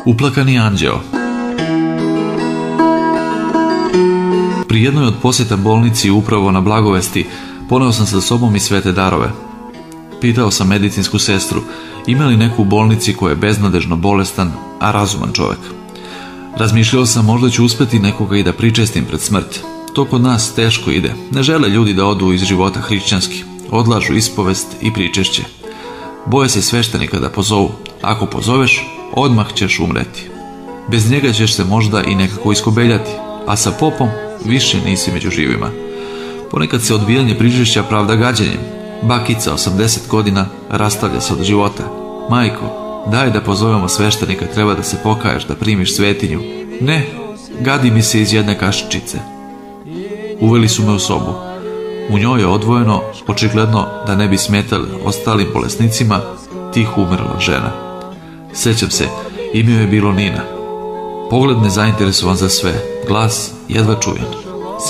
Uplakani anđeo. Pri jednoj od posjeta bolnici upravo na Blagovesti poneo sam sa sobom i svete darove. Pitao sam medicinsku sestru ima li neku u bolnici koja je beznadežno bolestan, a razuman čovjek. Razmišljao sam možda ću uspjeti nekoga i da pričestim pred smrt. To kod nas teško ide. Ne žele ljudi da odu iz života hrišćanski. Odlažu ispovest i pričešće. Boje se sveštenika da pozovu. Ako pozoveš, odmah ćeš umreti. Bez njega ćeš se možda i nekako iskobeljati, a sa popom više nisi među živima. Ponekad se odbijanje pričešća pravda gađenjem. Bakica, 80 godina, rastavlja se od života. Majko, daj da pozovemo sveštenika, treba da se pokaješ, da primiš svetinju. Ne, gadi mi se iz jedne kašičice. Uveli su me u sobu. U njoj je odvojeno, očigledno da ne bi smetali ostalim bolesnicima, tiho umrla žena. Sjećam se, ime joj je bilo Nina. Pogled nezainteresovan za sve, glas jedva čujen.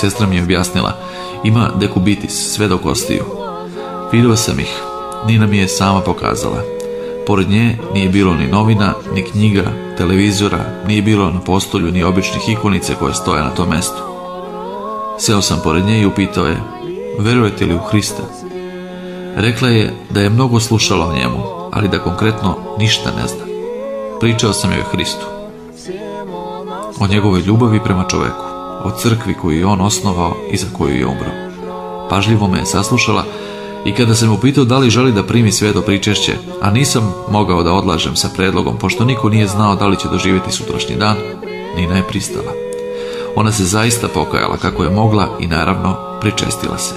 Sestra mi je objasnila, ima dekubitis, sve do kostiju. Vidio sam ih, Nina mi je sama pokazala. Pored nje nije bilo ni novina, ni knjiga, televizora, nije bilo na postolju ni običnih ikonice koje stoje na tom mestu. Seo sam pored nje i upitao je, verujete li u Hrista? Rekla je da je mnogo slušala o njemu, ali da konkretno ništa ne zna. Pričao sam joj o Hristu. O njegovoj ljubavi prema čoveku, o crkvi koju je on osnovao i za koju je umro. Pažljivo me je saslušala i kada sam upitao da li želi da primi sveto pričešće, a nisam mogao da odlažem sa predlogom, pošto niko nije znao da li će doživjeti sutrašnji dan, Nina je pristala. Ona se zaista pokajala kako je mogla i naravno pričestila se.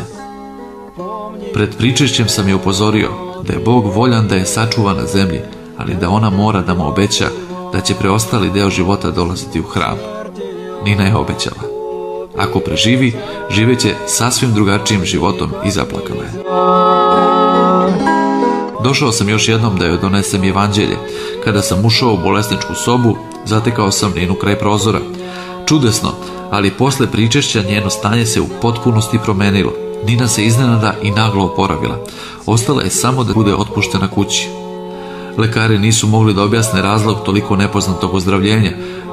Pred pričešćem sam je upozorio da je Bog voljan da je sačuva na zemlji, ali da ona mora da mu obeća da će preostali deo života dolaziti u hram. Nina je obećala. Ako preživi, živeće sasvim drugačijim životom i zaplakala je. Došao sam još jednom da joj donesem evanđelje. Kada sam ušao u bolesničku sobu, zatekao sam Ninu kraj prozora. Čudesno, ali posle pričešća njeno stanje se u potpunosti promenilo. Nina se iznenada i naglo oporavila. Ostala je samo da bude otpuštena kući. Lekari nisu mogli da objasne razlog toliko nepoznatog ozdravljenja,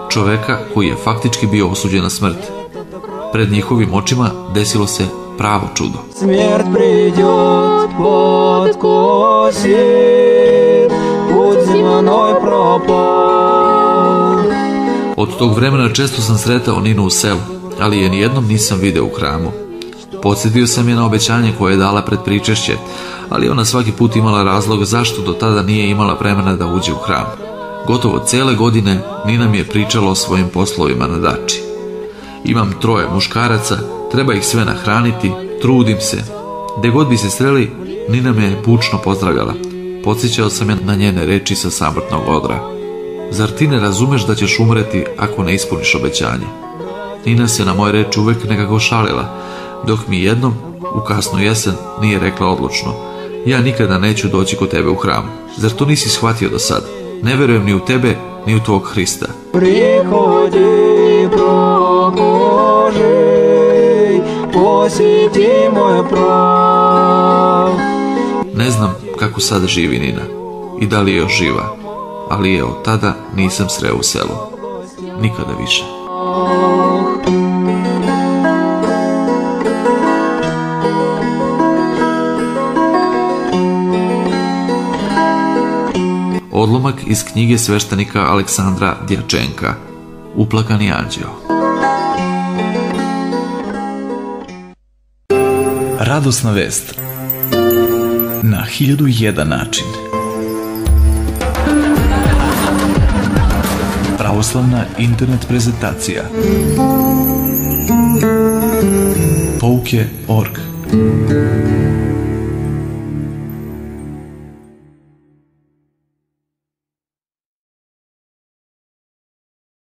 čoveka koji je faktički bio osuđen na smrt. Pred njihovim očima desilo se pravo čudo. Smrt priđot pod kosi, put zemnoj propao. Od tog vremena često sam sretao Ninu u selu, ali je nijednom nisam video u hramu. Podsjetio sam je na obećanje koje je dala pred pričešće, ali ona svaki put imala razlog zašto do tada nije imala vremena da uđe u hram. Gotovo cele godine Nina mi je pričala o svojim poslovima na dači. Imam 3 muškaraca, treba ih sve nahraniti, trudim se. Gde god bi se sreli, Nina me je bučno pozdravljala. Podsjećao sam je na njene reči sa samrtnog odra. Zar ti ne razumeš da ćeš umreti ako ne ispuniš obećanje? Nina se na moje reči uvek nekako šalila, dok mi jednom, u kasnu jesen, nije rekla odlučno: ja nikada neću doći kod tebe u hram. Zar to nisi shvatio do sad? Ne verujem ni u tebe, ni u tvog Hrista. Prihodi prokoži, posjeti moj prav. Ne znam kako sada živi Nina i da li je još živa, ali je od tada nisam sreo u selu. Nikada više. Odlomak iz knjige sveštenika Aleksandra Djačenka, Uplakani anđeo. Radosna vest na 1001 način. Pravoslavna internet prezentacija pouke.org.